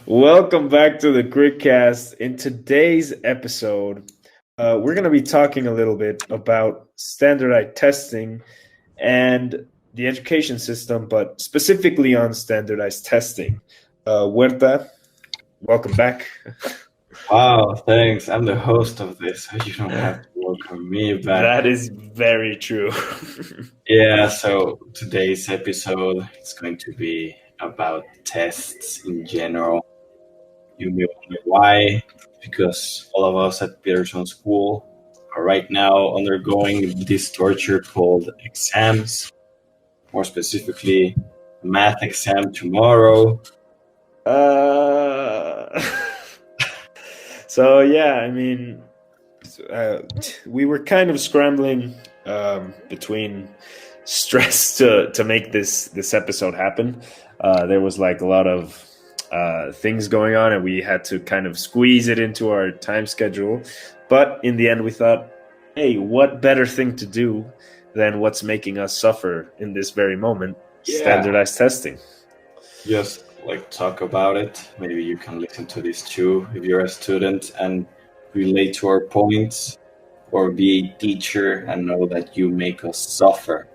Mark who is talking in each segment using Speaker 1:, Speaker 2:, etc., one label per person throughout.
Speaker 1: Welcome back to the Gridcast. In today's episode, we're going to be talking a little bit about standardized testing and the education system, but specifically on standardized testing. Huerta, welcome back.
Speaker 2: Wow, thanks. I'm the host of this, so you don't have to welcome me back.
Speaker 1: That is very true.
Speaker 2: Yeah, so today's episode is going to be about tests in general. You may wonder why, because all of us at Peterson School are right now undergoing this torture called exams, more specifically, math exam tomorrow.
Speaker 1: uh, so, yeah, I mean, uh, we were kind of scrambling between stress to make this episode happen. There was like a lot of things going on, and we had to kind of squeeze it into our time schedule. But in the end, we thought, hey, what better thing to do than what's making us suffer in this very moment?
Speaker 2: Yeah.
Speaker 1: Standardized testing.
Speaker 2: Just like talk about it. Maybe you can listen to this too if you're a student and relate to our points, or be a teacher and know that you make us suffer.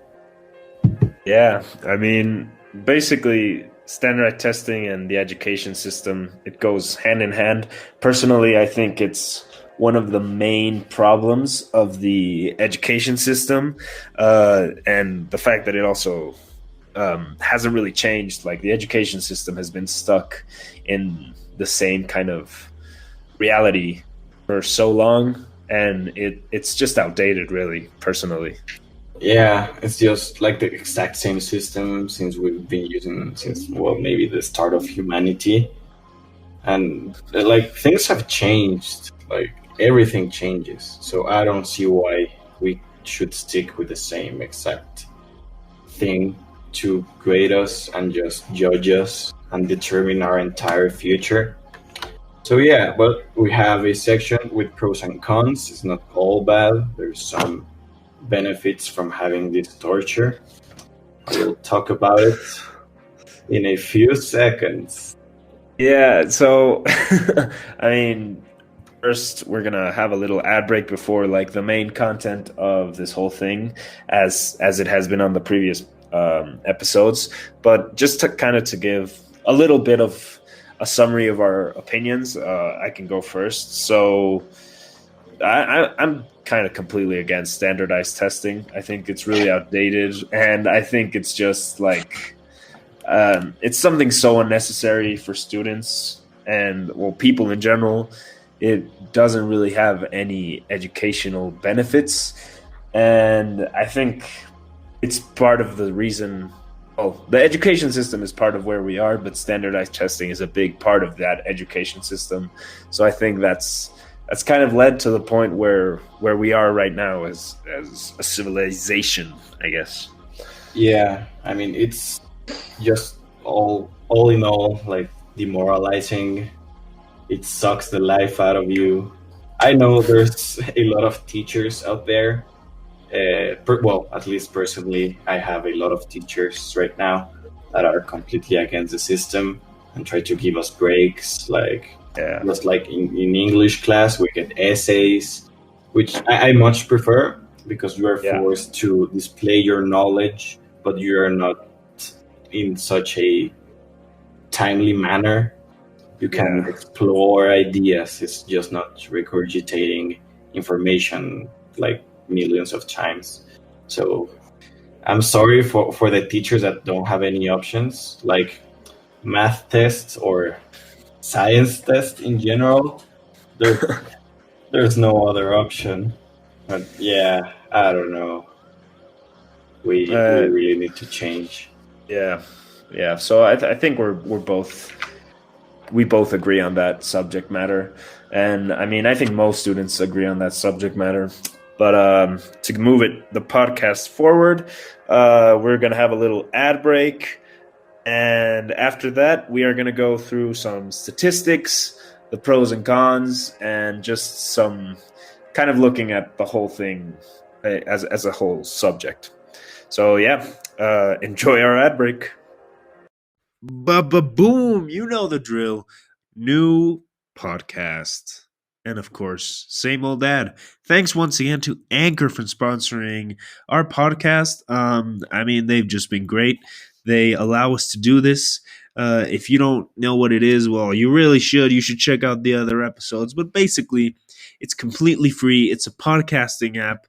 Speaker 1: Yeah, I mean, basically, standardized testing and the education system, it goes hand in hand. Personally, I think it's one of the main problems of the education system, and the fact that it also hasn't really changed. Like, the education system has been stuck in the same kind of reality for so long, and it's just outdated, really, personally.
Speaker 2: Yeah, it's just like the exact same system since we've been using since, well, maybe the start of humanity. And like things have changed, like everything changes. So I don't see why we should stick with the same exact thing to grade us and just judge us and determine our entire future. So yeah, but we have a section with pros and cons. It's not all bad. There's some benefits from having this torture. We'll talk about it in a few seconds.
Speaker 1: Yeah, so I mean, first we're gonna have a little ad break before like the main content of this whole thing, as it has been on the previous episodes. But just to kind of to give a little bit of a summary of our opinions, I can go first. So I'm kind of completely against standardized testing. I think it's really outdated, and I think it's just like it's something so unnecessary for students and, well, people in general. It doesn't really have any educational benefits, and I think it's part of the reason. Oh, the education system is part of where we are, but standardized testing is a big part of that education system. So I think that's kind of led to the point where we are right now as a civilization, I guess.
Speaker 2: Yeah, I mean it's just all in all like demoralizing. It sucks the life out of you. I know there's a lot of teachers out there. Well, at least personally, I have a lot of teachers right now that are completely against the system and try to give us breaks. Like,
Speaker 1: Yeah.
Speaker 2: just like in English class, we get essays, which I much prefer because you are
Speaker 1: Yeah.
Speaker 2: forced to display your knowledge, but you are not in such a timely manner. You can
Speaker 1: Yeah.
Speaker 2: explore ideas. It's just not regurgitating information like millions of times. So I'm sorry for the teachers that don't have any options, like math tests or science tests in general. There, there's no other option. But yeah, I don't know. We really need to change.
Speaker 1: Yeah, yeah. So I think we both agree on that subject matter, and I mean I think most students agree on that subject matter. But to move the podcast forward, we're gonna have a little ad break, and after that we are gonna go through some statistics, the pros and cons, and just some kind of looking at the whole thing as a whole subject. So yeah, enjoy our ad break. Ba-ba-boom, you know the drill. new podcast. And of course, same old ad. Thanks once again to Anchor for sponsoring our podcast. I mean, they've just been great. They allow us to do this. If you don't know what it is, well, you really should. You should check out the other episodes. But basically, it's completely free. It's a podcasting app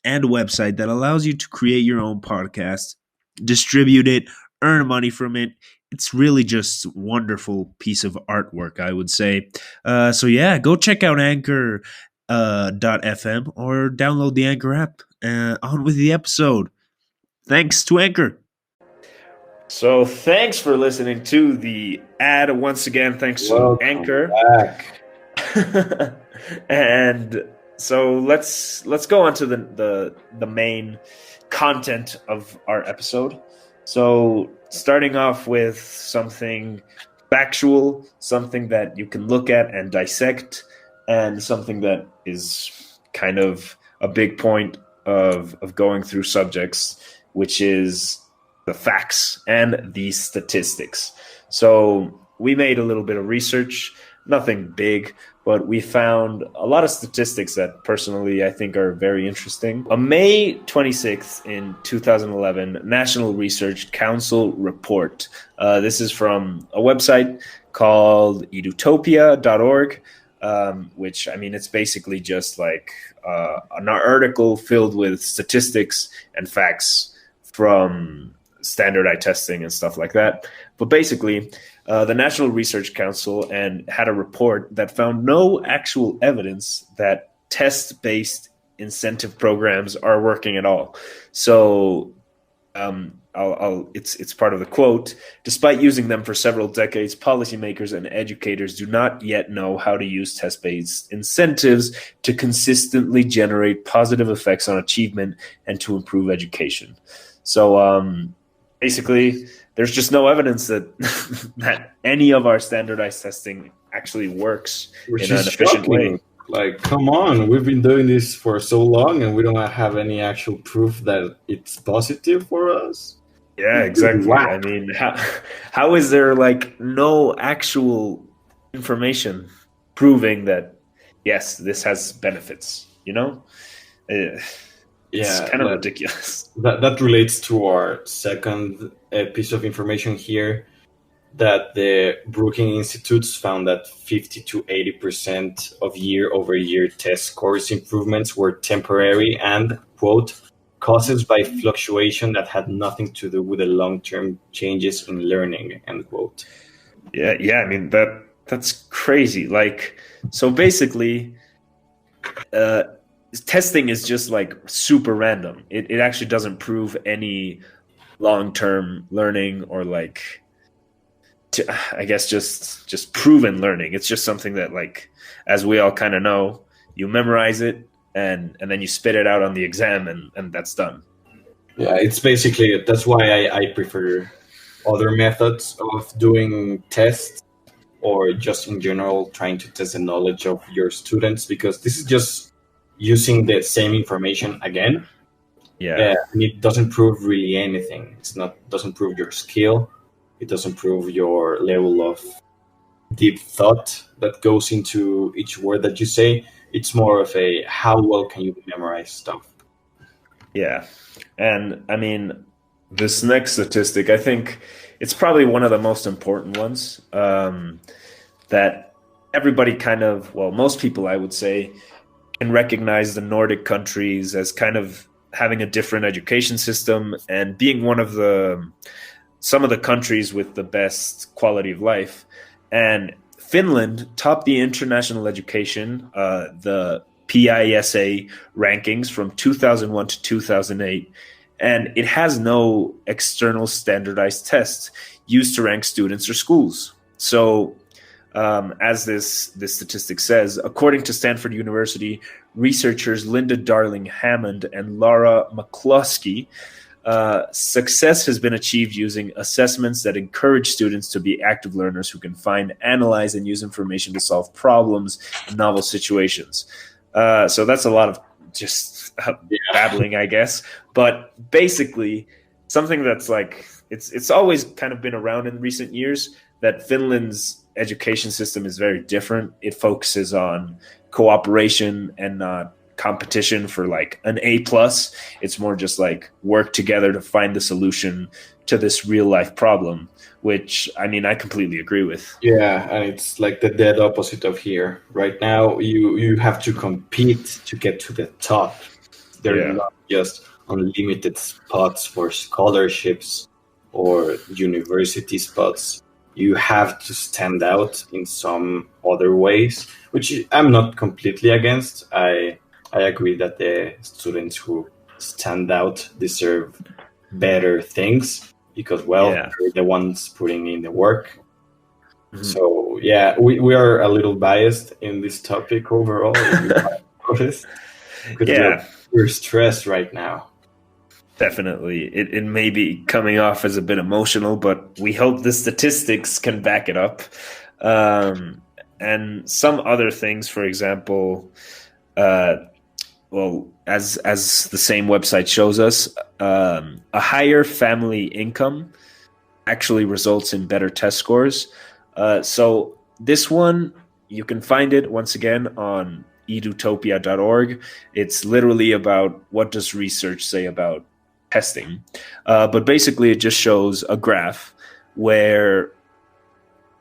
Speaker 1: and website that allows you to create your own podcast, distribute it, earn money from it. It's really just a wonderful piece of artwork, I would say. So yeah, go check out Anchor .fm or download the Anchor app. On with the episode. Thanks to Anchor. So thanks for listening to the ad once again. Thanks to Anchor.
Speaker 2: Back.
Speaker 1: And so let's go on to the main content of our episode. So starting off with something factual, something that you can look at and dissect, and something that is kind of a big point of going through subjects, which is the facts and the statistics. So we made a little bit of research, nothing big, but we found a lot of statistics that personally I think are very interesting. On May 26th in 2011, National Research Council report. This is from a website called edutopia.org, which, I mean, it's basically just like an article filled with statistics and facts from standardized testing and stuff like that. But basically, the National Research Council had a report that found no actual evidence that test-based incentive programs are working at all. So it's part of the quote. Despite using them for several decades, policymakers and educators do not yet know how to use test-based incentives to consistently generate positive effects on achievement and to improve education. So basically, there's just no evidence that that any of our standardized testing actually works in an efficient way.
Speaker 2: Like, come on, we've been doing this for so long and we don't have any actual proof that it's positive for us.
Speaker 1: Yeah, exactly. Wow. I mean, how is there like no actual information proving that, yes, this has benefits, you know? It's kind of ridiculous.
Speaker 2: That relates to our second piece of information here, that the Brookings Institutes found that 50 to 80% of year-over-year test scores improvements were temporary and, quote, caused by fluctuation that had nothing to do with the long-term changes in learning, end quote.
Speaker 1: Yeah. I mean, that's crazy. Like, so basically, testing is just like super random. It actually doesn't prove any long-term learning or like, I guess just proven learning. It's just something that, like, as we all kind of know, you memorize it and then you spit it out on the exam and that's done.
Speaker 2: Yeah, it's basically, that's why I prefer other methods of doing tests, or just in general trying to test the knowledge of your students, because this is just using the same information again.
Speaker 1: Yeah.
Speaker 2: And it doesn't prove really anything. Doesn't prove your skill. It doesn't prove your level of deep thought that goes into each word that you say. It's more of a how well can you memorize stuff.
Speaker 1: Yeah. And I mean, this next statistic, I think it's probably one of the most important ones, that everybody kind of, well, most people, I would say, can recognize the Nordic countries as kind of having a different education system and being one of some of the countries with the best quality of life. And Finland topped the international education, the PISA rankings from 2001 to 2008, and it has no external standardized tests used to rank students or schools. So as this statistic says, according to Stanford University researchers Linda Darling Hammond and Laura McCloskey, success has been achieved using assessments that encourage students to be active learners who can find, analyze, and use information to solve problems in novel situations. So that's a lot of just babbling, I guess. But basically, something that's like it's always kind of been around in recent years that Finland's education system is very different. It focuses on cooperation and not competition for like an A plus. It's more just like work together to find the solution to this real life problem, which I mean I completely agree with.
Speaker 2: Yeah, and it's like the dead opposite of here. Right now, you have to compete to get to the top. There are not just unlimited spots for scholarships or university spots. You have to stand out in some other ways, which I'm not completely against. I agree that the students who stand out deserve better things because, well, they're the ones putting in the work. Mm-hmm. So, yeah, we are a little biased in this topic overall. Because we're stressed right now.
Speaker 1: Definitely. It may be coming off as a bit emotional, but we hope the statistics can back it up. And some other things, for example, well, as the same website shows us, a higher family income actually results in better test scores. So this one, you can find it once again on edutopia.org. It's literally about what does research say about testing. But basically it just shows a graph where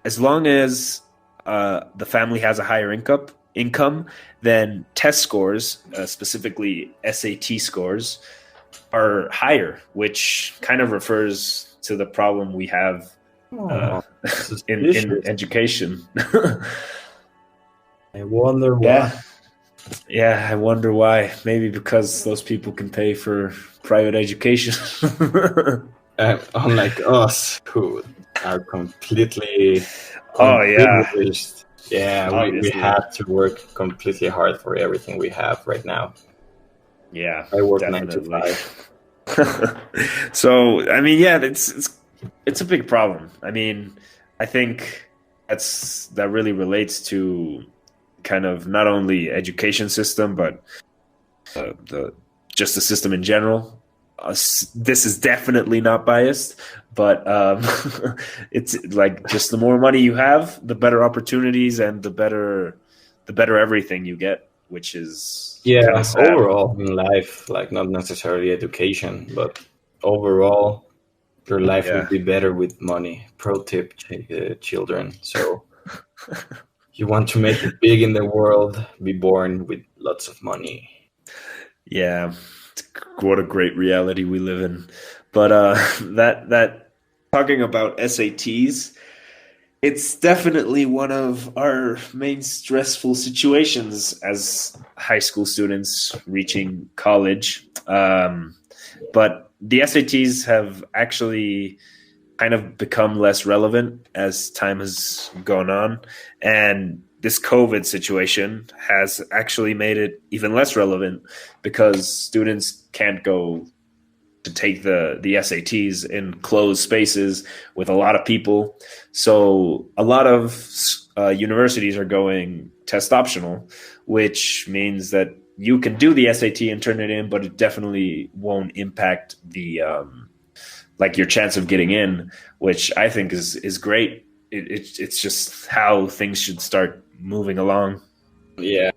Speaker 1: as long as the family has a higher income, then test scores, specifically SAT scores, are higher, which kind of refers to the problem we have in education.
Speaker 2: I wonder why.
Speaker 1: Yeah, I wonder why. Maybe because those people can pay for private education.
Speaker 2: Unlike us, who are completely
Speaker 1: privileged.
Speaker 2: Yeah, we have to work completely hard for everything we have right now.
Speaker 1: Yeah,
Speaker 2: I work
Speaker 1: definitely.
Speaker 2: 9 to 5.
Speaker 1: So, I mean, yeah, it's a big problem. I mean, I think that really relates to kind of not only education system, but the system in general. This is definitely not biased, but it's like just the more money you have, the better opportunities and the better everything you get, which is
Speaker 2: overall in life, like not necessarily education, but overall your life will be better with money. Pro tip, children. So you want to make it big in the world, be born with lots of money.
Speaker 1: Yeah. What a great reality we live in. But that talking about SATs, it's definitely one of our main stressful situations as high school students reaching college. But the SATs have actually kind of become less relevant as time has gone on. And this COVID situation has actually made it even less relevant because students can't go to take the SATs in closed spaces with a lot of people. So a lot of universities are going test optional, which means that you can do the SAT and turn it in, but it definitely won't impact the like your chance of getting in, which I think is great. It's just how things should start moving along.
Speaker 2: Yeah,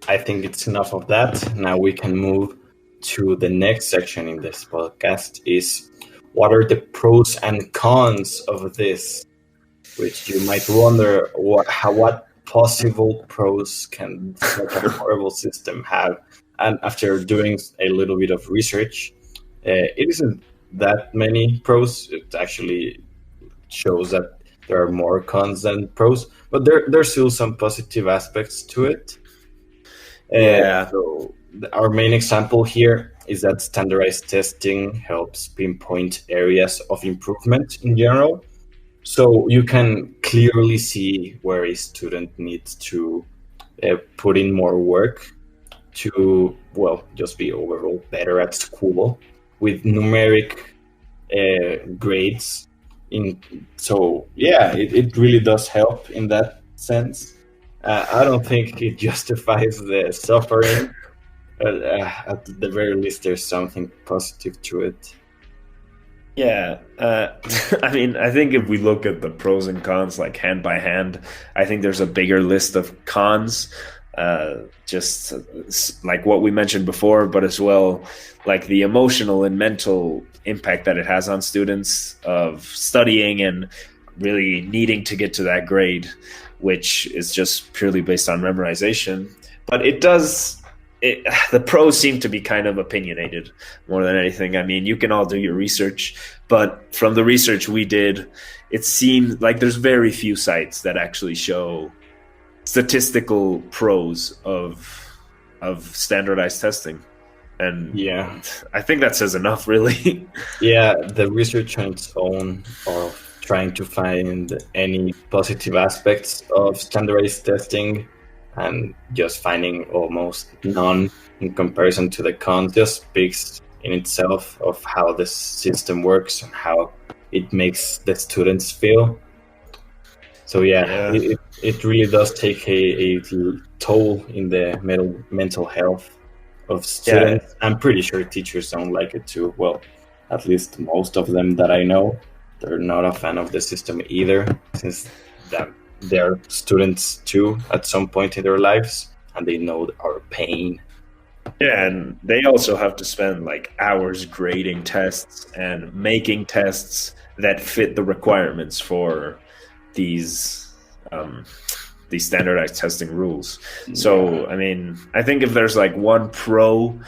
Speaker 2: I think it's enough of that. Now we can move to the next section in this podcast, is what are the pros and cons of this, which you might wonder what possible pros can such a horrible system have. And after doing a little bit of research, it isn't that many pros. It actually shows that there are more cons than pros, but there's still some positive aspects to it. So our main example here is that standardized testing helps pinpoint areas of improvement in general. So you can clearly see where a student needs to put in more work to, just be overall better at school with numeric grades. It really does help in that sense. I don't think it justifies the suffering. At the very least, there's something positive to it.
Speaker 1: Yeah, I mean, I think if we look at the pros and cons like hand by hand, I think there's a bigger list of cons, just like what we mentioned before, but as well like the emotional and mental impact that it has on students of studying and really needing to get to that grade, which is just purely based on memorization. But it does. The pros seem to be kind of opinionated more than anything. I mean, you can all do your research, but from the research we did, it seemed like there's very few sites that actually show statistical pros of standardized testing, and
Speaker 2: Yeah,
Speaker 1: I think that says enough, really.
Speaker 2: yeah. The research on its own of trying to find any positive aspects of standardized testing and just finding almost none in comparison to the cons just speaks in itself of how the system works and how it makes the students feel. So yeah,
Speaker 1: Yeah,
Speaker 2: it really does take a toll in the mental health of
Speaker 1: yeah,
Speaker 2: students. I'm pretty sure teachers don't like it too. Well, at least most of them that I know, they're not a fan of the system either, since that they're students too at some point in their lives, and they know our pain.
Speaker 1: yeah. And they also have to spend like hours grading tests and making tests that fit the requirements for these um, these standardized testing rules.
Speaker 2: Yeah,
Speaker 1: So, I mean, I think if there's like one pro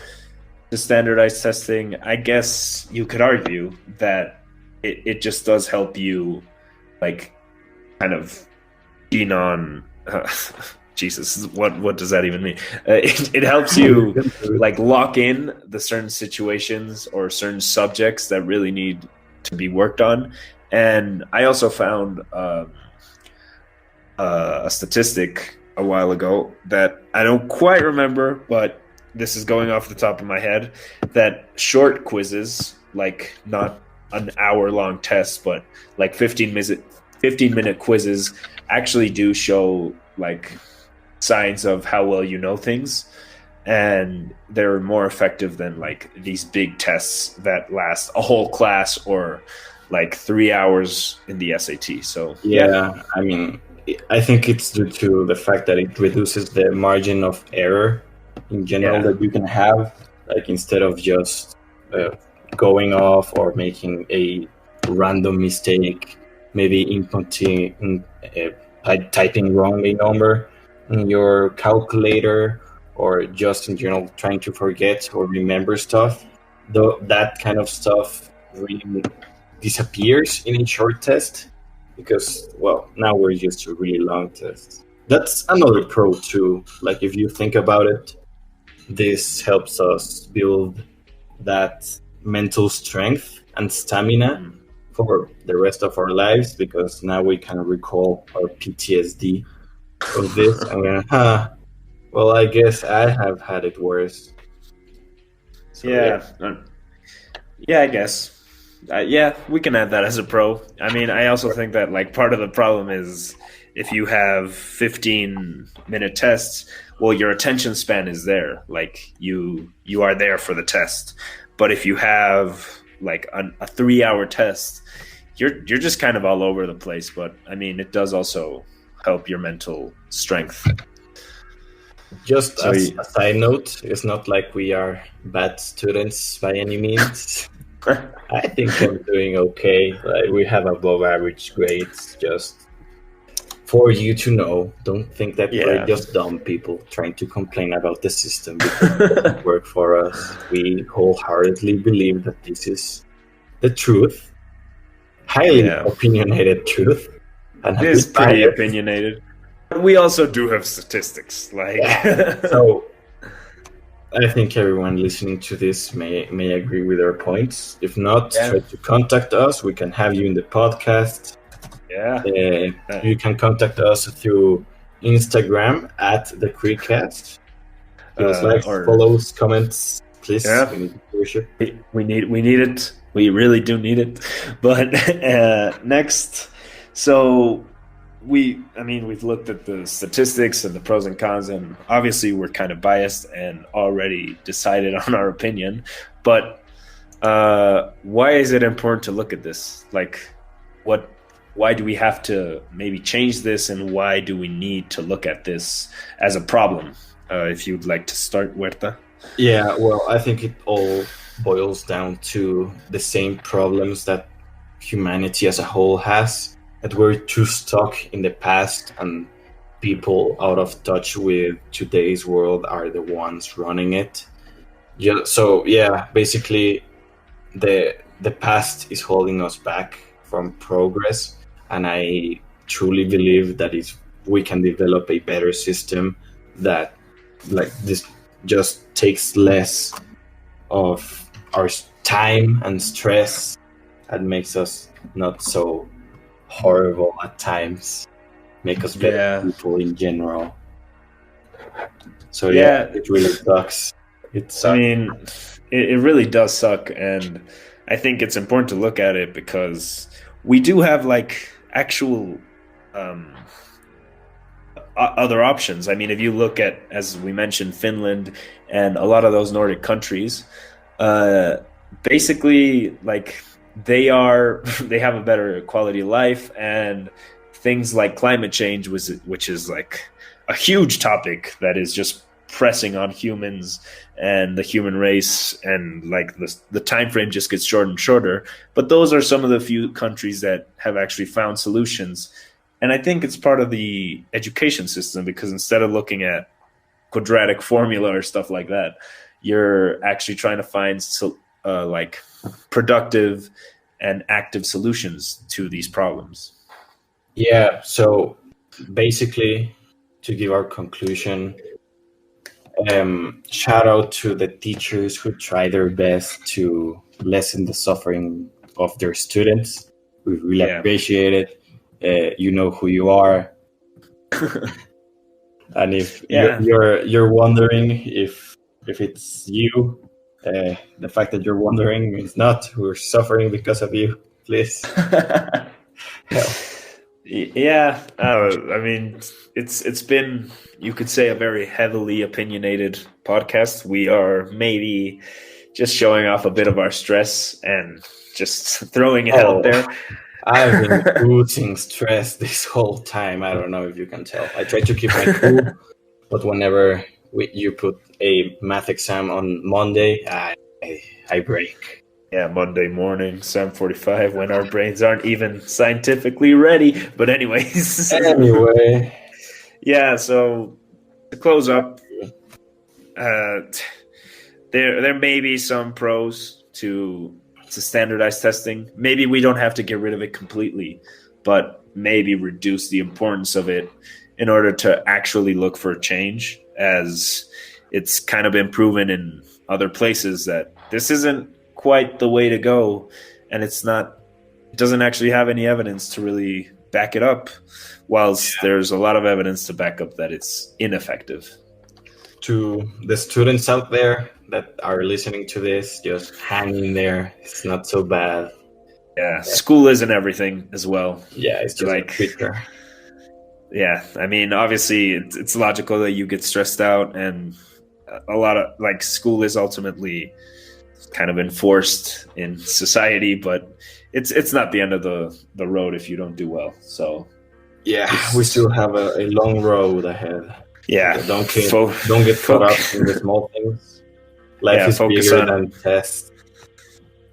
Speaker 1: to standardized testing, I guess you could argue that it just does help you, like, kind of keen on. Jesus, what does that even mean? It helps you like lock in the certain situations or certain subjects that really need to be worked on. And I also found a statistic a while ago that I don't quite remember, but this is going off the top of my head, that short quizzes, like not an hour long test, but like 15-minute quizzes actually do show like signs of how well you know things, and they're more effective than like these big tests that last a whole class or like 3 hours in the SAT. So yeah,
Speaker 2: yeah. I mean, I think it's due to the fact that it reduces the margin of error in general
Speaker 1: yeah,
Speaker 2: that you can have. Like instead of just uh, going off or making a random mistake, maybe inputting, typing wrong a number in your calculator, or just in general trying to forget or remember stuff. Though that kind of stuff really disappears in a short test because, well, now we're used to really long tests. That's another pro too. Like if you think about it, this helps us build that mental strength and stamina
Speaker 1: mm,
Speaker 2: for the rest of our lives because now we can recall our PTSD of this and we're, well, I guess I have had it worse. So yeah.
Speaker 1: yeah, yeah. I guess. Yeah, we can add that as a pro. I mean, I also think that like part of the problem is if you have 15-minute tests, well, your attention span is there. Like you are there for the test. But if you have like a 3 hour test, you're just kind of all over the place. But I mean, it does also help your mental strength.
Speaker 2: Just
Speaker 1: So
Speaker 2: as a side note, it's not like we are bad students by any means. I think I'm doing okay. Like we have above average grades. Just for you to know, don't think that we're
Speaker 1: yeah.
Speaker 2: just dumb people trying to complain about the system because it doesn't work for us. We wholeheartedly believe that this is the truth, highly
Speaker 1: Yeah,
Speaker 2: opinionated truth, and a
Speaker 1: it is
Speaker 2: bit
Speaker 1: pretty
Speaker 2: biased.
Speaker 1: opinionated. But we also do have statistics. Like,
Speaker 2: Yeah. So I think everyone listening to this may agree with our points. If not,
Speaker 1: yeah,
Speaker 2: try to contact us. We can have you in the podcast.
Speaker 1: yeah,
Speaker 2: You can contact us through Instagram at the Creekcast. Give us likes,
Speaker 1: or
Speaker 2: follows, comments, please.
Speaker 1: yeah,
Speaker 2: We need encouragement.
Speaker 1: we need it. We really do need it. But next, so I mean, we've looked at the statistics and the pros and cons, and obviously we're kind of biased and already decided on our opinion. But Why is it important to look at this? Like, what? Why do we have to maybe change this, and why do we need to look at this as a problem? If you'd like to start, Huerta.
Speaker 2: Yeah, well, I think it all boils down to the same problems that humanity as a whole has, that we're too stuck in the past, and people out of touch with today's world are the ones running it. Yeah, so yeah, basically the past is holding us back from progress, and I truly believe that if we can develop a better system that like this just takes less of our time and stress and makes us not so horrible at times, make us better
Speaker 1: Yeah.
Speaker 2: people in general. So yeah, it really sucks. It sucks.
Speaker 1: I mean, it really does suck, and I think it's important to look at it because we do have like actual other options. I mean, if you look at, as we mentioned, Finland and a lot of those Nordic countries, basically like they have a better quality of life, and things like climate change, which is like a huge topic that is just pressing on humans and the human race, and like the time frame just gets shorter and shorter. But those are some of the few countries that have actually found solutions, and I think it's part of the education system, because instead of looking at quadratic formula or stuff like that, you're actually trying to find like productive and active solutions to these problems.
Speaker 2: Yeah, so basically, to give our conclusion, shout out to the teachers who try their best to lessen the suffering of their students. We really appreciate it. You know who you are, and if you're wondering if it's you, the fact that you're wondering means not we're suffering because of you. Please.
Speaker 1: Yeah, I mean, it's been, you could say, a very heavily opinionated podcast. We are maybe just showing off a bit of our stress and just throwing it out there.
Speaker 2: I've been oozing stress this whole time. I don't know if you can tell. I try to keep my cool, but whenever you put a math exam on Monday, I break.
Speaker 1: Yeah, Monday morning, 7:45, when our brains aren't even scientifically ready. But anyways.
Speaker 2: Anyway.
Speaker 1: Yeah, so to close up, there may be some pros to standardized testing. Maybe we don't have to get rid of it completely, but maybe reduce the importance of it in order to actually look for change, as it's kind of been proven in other places that this isn't quite the way to go, and it doesn't actually have any evidence to really back it up, whilst there's a lot of evidence to back up that it's ineffective.
Speaker 2: To the students out there that are listening to this, just hang in there. It's not so bad.
Speaker 1: Yeah, school isn't everything as well.
Speaker 2: Yeah, it's just like Twitter.
Speaker 1: Yeah, I mean, obviously it's logical that you get stressed out, and a lot of like school is ultimately kind of enforced in society, but it's not the end of the road if you don't do well. So
Speaker 2: yeah, we still have a long road ahead.
Speaker 1: Yeah,
Speaker 2: so don't get caught up in the small things. Life is bigger than tests.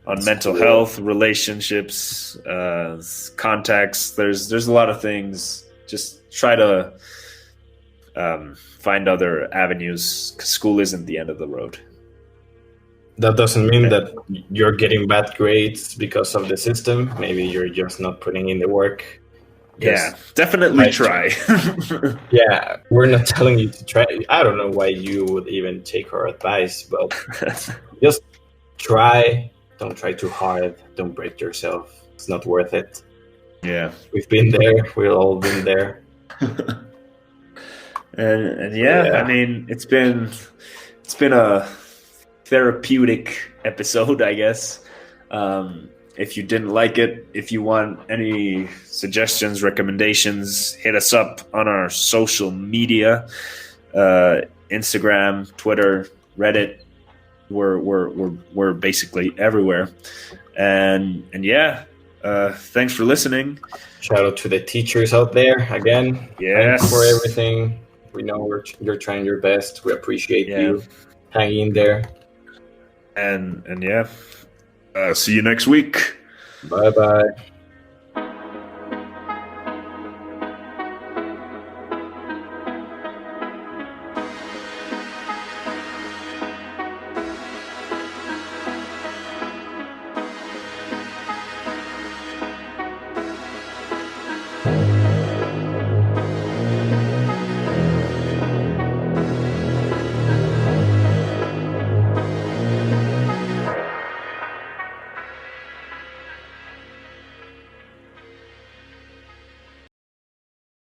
Speaker 1: On mental health, relationships, contacts. There's a lot of things. Just try to find other avenues, because school isn't the end of the road.
Speaker 2: That doesn't mean that you're getting bad grades because of the system. Maybe you're just not putting in the work.
Speaker 1: Yeah, definitely try.
Speaker 2: Yeah, we're not telling you to try. I don't know why you would even take our advice, but just try. Don't try too hard. Don't break yourself. It's not worth it.
Speaker 1: Yeah,
Speaker 2: we've been there. We've all been there.
Speaker 1: and I mean, it's been a therapeutic episode, I guess. If you didn't like it, if you want any suggestions, recommendations, hit us up on our social media, Instagram, Twitter, Reddit. we're basically everywhere. And yeah, thanks for listening.
Speaker 2: Shout out to the teachers out there again.
Speaker 1: Yes.
Speaker 2: Thanks for everything. We know you're trying your best. We appreciate you hanging in there.
Speaker 1: And yeah, see you next week.
Speaker 2: Bye bye.